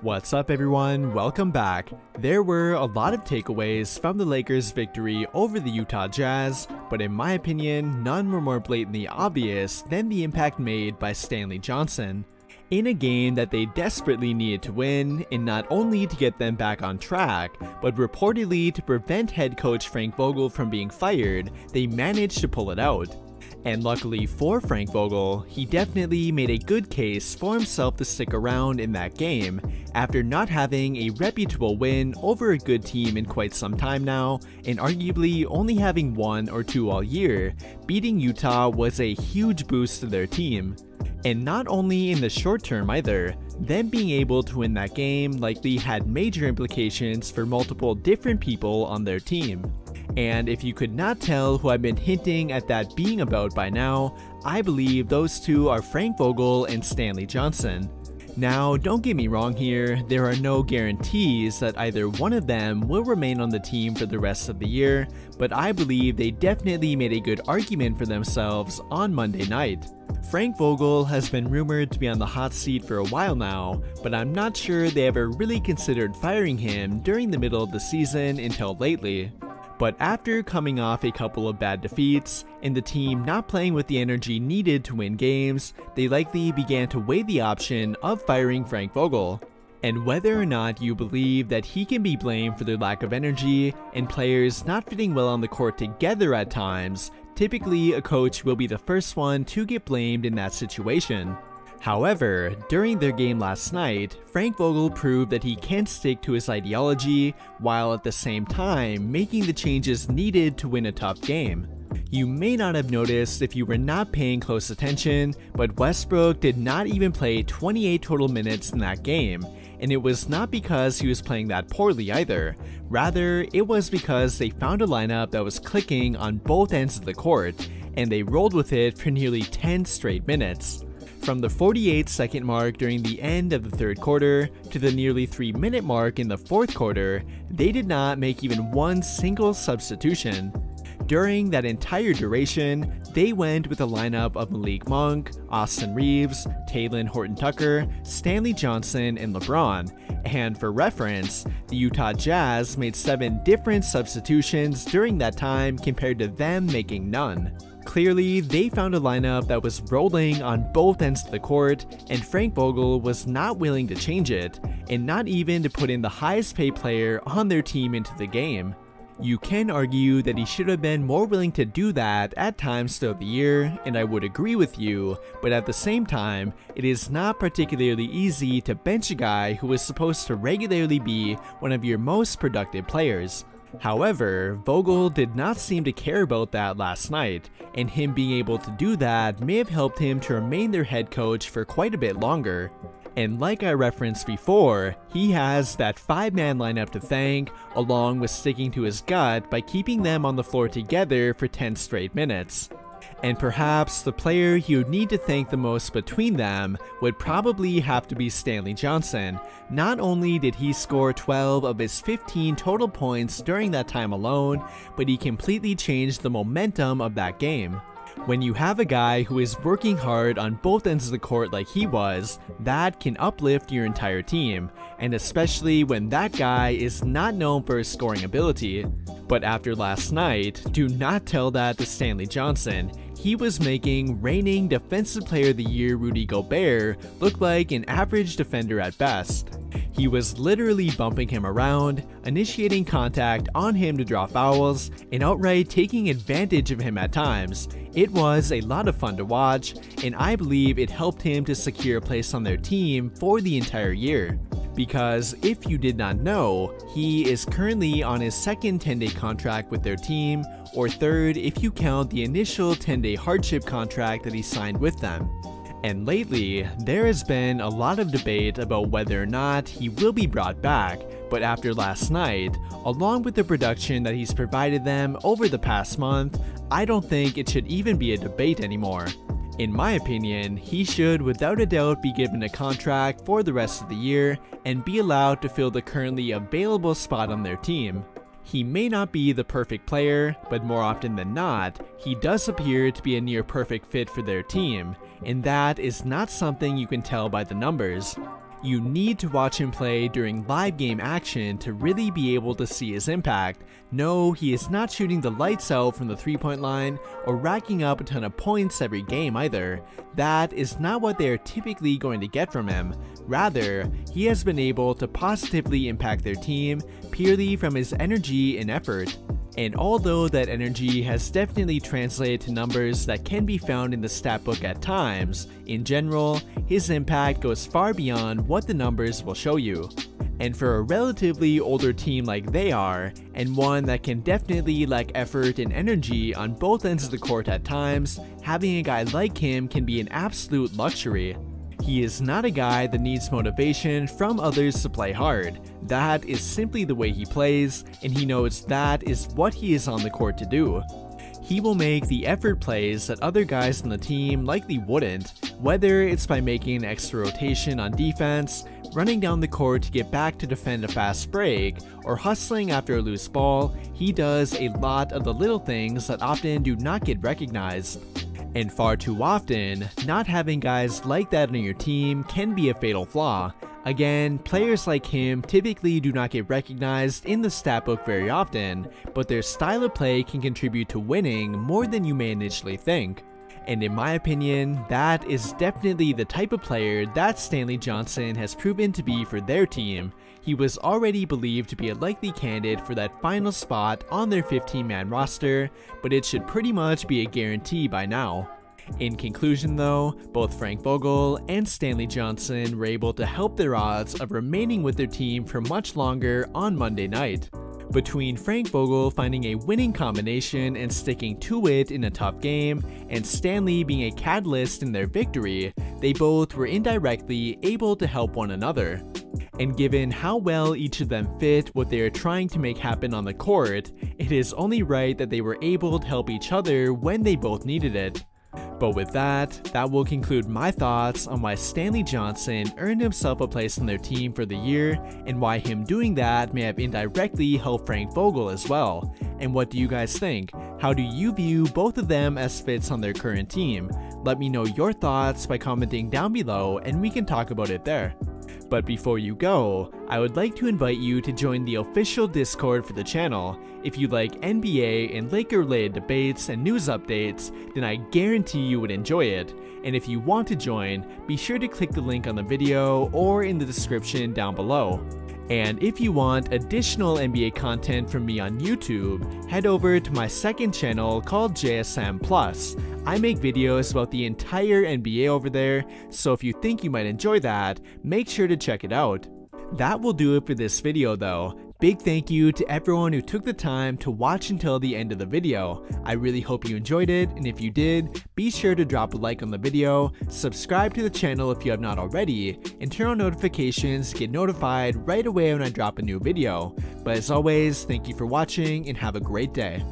What's up everyone, welcome back. There were a lot of takeaways from the Lakers' victory over the Utah Jazz, but in my opinion, none were more blatantly obvious than the impact made by Stanley Johnson. In a game that they desperately needed to win, and not only to get them back on track, but reportedly to prevent head coach Frank Vogel from being fired, they managed to pull it out. And luckily for Frank Vogel, he definitely made a good case for himself to stick around in that game, after not having a reputable win over a good team in quite some time now, and arguably only having one or two all year. Beating Utah was a huge boost to their team. And not only in the short term either, them being able to win that game likely had major implications for multiple different people on their team. And if you could not tell who I've been hinting at that being about by now, I believe those two are Frank Vogel and Stanley Johnson. Now, don't get me wrong here, there are no guarantees that either one of them will remain on the team for the rest of the year, but I believe they definitely made a good argument for themselves on Monday night. Frank Vogel has been rumored to be on the hot seat for a while now, but I'm not sure they ever really considered firing him during the middle of the season until lately. But after coming off a couple of bad defeats, and the team not playing with the energy needed to win games, they likely began to weigh the option of firing Frank Vogel. And whether or not you believe that he can be blamed for their lack of energy and players not fitting well on the court together at times, typically a coach will be the first one to get blamed in that situation. However, during their game last night, Frank Vogel proved that he can stick to his ideology while at the same time making the changes needed to win a tough game. You may not have noticed if you were not paying close attention, but Westbrook did not even play 28 total minutes in that game, and it was not because he was playing that poorly either. Rather, it was because they found a lineup that was clicking on both ends of the court, and they rolled with it for nearly 10 straight minutes. From the 48-second mark during the end of the third quarter to the nearly 3-minute mark in the fourth quarter, they did not make even one single substitution. During that entire duration, they went with a lineup of Malik Monk, Austin Reeves, Talen Horton-Tucker, Stanley Johnson, and LeBron. And for reference, the Utah Jazz made 7 different substitutions during that time compared to them making none. Clearly, they found a lineup that was rolling on both ends of the court, and Frank Vogel was not willing to change it, and not even to put in the highest paid player on their team into the game. You can argue that he should have been more willing to do that at times throughout the year, and I would agree with you, but at the same time, it is not particularly easy to bench a guy who is supposed to regularly be one of your most productive players. However, Vogel did not seem to care about that last night, and him being able to do that may have helped him to remain their head coach for quite a bit longer. And like I referenced before, he has that 5-man lineup to thank, along with sticking to his gut by keeping them on the floor together for 10 straight minutes. And perhaps the player he would need to thank the most between them would probably have to be Stanley Johnson. Not only did he score 12 of his 15 total points during that time alone, but he completely changed the momentum of that game. When you have a guy who is working hard on both ends of the court like he was, that can uplift your entire team, and especially when that guy is not known for his scoring ability. But after last night, do not tell that to Stanley Johnson. He was making reigning Defensive Player of the Year Rudy Gobert look like an average defender at best. He was literally bumping him around, initiating contact on him to draw fouls, and outright taking advantage of him at times. It was a lot of fun to watch, and I believe it helped him to secure a place on their team for the entire year. Because if you did not know, he is currently on his second 10-day contract with their team, or third if you count the initial 10-day hardship contract that he signed with them. And lately, there has been a lot of debate about whether or not he will be brought back, but after last night, along with the production that he's provided them over the past month, I don't think it should even be a debate anymore. In my opinion, he should without a doubt be given a contract for the rest of the year and be allowed to fill the currently available spot on their team. He may not be the perfect player, but more often than not, he does appear to be a near perfect fit for their team, and that is not something you can tell by the numbers. You need to watch him play during live game action to really be able to see his impact. No, he is not shooting the lights out from the 3-point line or racking up a ton of points every game either. That is not what they are typically going to get from him. Rather, he has been able to positively impact their team purely from his energy and effort. And although that energy has definitely translated to numbers that can be found in the stat book at times, in general, his impact goes far beyond what the numbers will show you. And for a relatively older team like they are, and one that can definitely lack effort and energy on both ends of the court at times, having a guy like him can be an absolute luxury. He is not a guy that needs motivation from others to play hard. That is simply the way he plays, and he knows that is what he is on the court to do. He will make the effort plays that other guys on the team likely wouldn't, whether it's by making an extra rotation on defense, running down the court to get back to defend a fast break, or hustling after a loose ball. He does a lot of the little things that often do not get recognized. And far too often, not having guys like that on your team can be a fatal flaw. Again, players like him typically do not get recognized in the stat book very often, but their style of play can contribute to winning more than you may initially think. And in my opinion, that is definitely the type of player that Stanley Johnson has proven to be for their team. He was already believed to be a likely candidate for that final spot on their 15-man roster, but it should pretty much be a guarantee by now. In conclusion though, both Frank Vogel and Stanley Johnson were able to help their odds of remaining with their team for much longer on Monday night. Between Frank Vogel finding a winning combination and sticking to it in a tough game, and Stanley being a catalyst in their victory, they both were indirectly able to help one another. And given how well each of them fit what they are trying to make happen on the court, it is only right that they were able to help each other when they both needed it. But with that will conclude my thoughts on why Stanley Johnson earned himself a place on their team for the year, and why him doing that may have indirectly helped Frank Vogel as well. And what do you guys think? How do you view both of them as fits on their current team? Let me know your thoughts by commenting down below and we can talk about it there. But before you go, I would like to invite you to join the official Discord for the channel. If you like NBA and Laker-related debates and news updates, then I guarantee you would enjoy it. And if you want to join, be sure to click the link on the video or in the description down below. And if you want additional NBA content from me on YouTube, head over to my second channel called JSM+. I make videos about the entire NBA over there, so if you think you might enjoy that, make sure to check it out. That will do it for this video though. Big thank you to everyone who took the time to watch until the end of the video. I really hope you enjoyed it, and if you did, be sure to drop a like on the video, subscribe to the channel if you have not already, and turn on notifications to get notified right away when I drop a new video. But as always, thank you for watching and have a great day.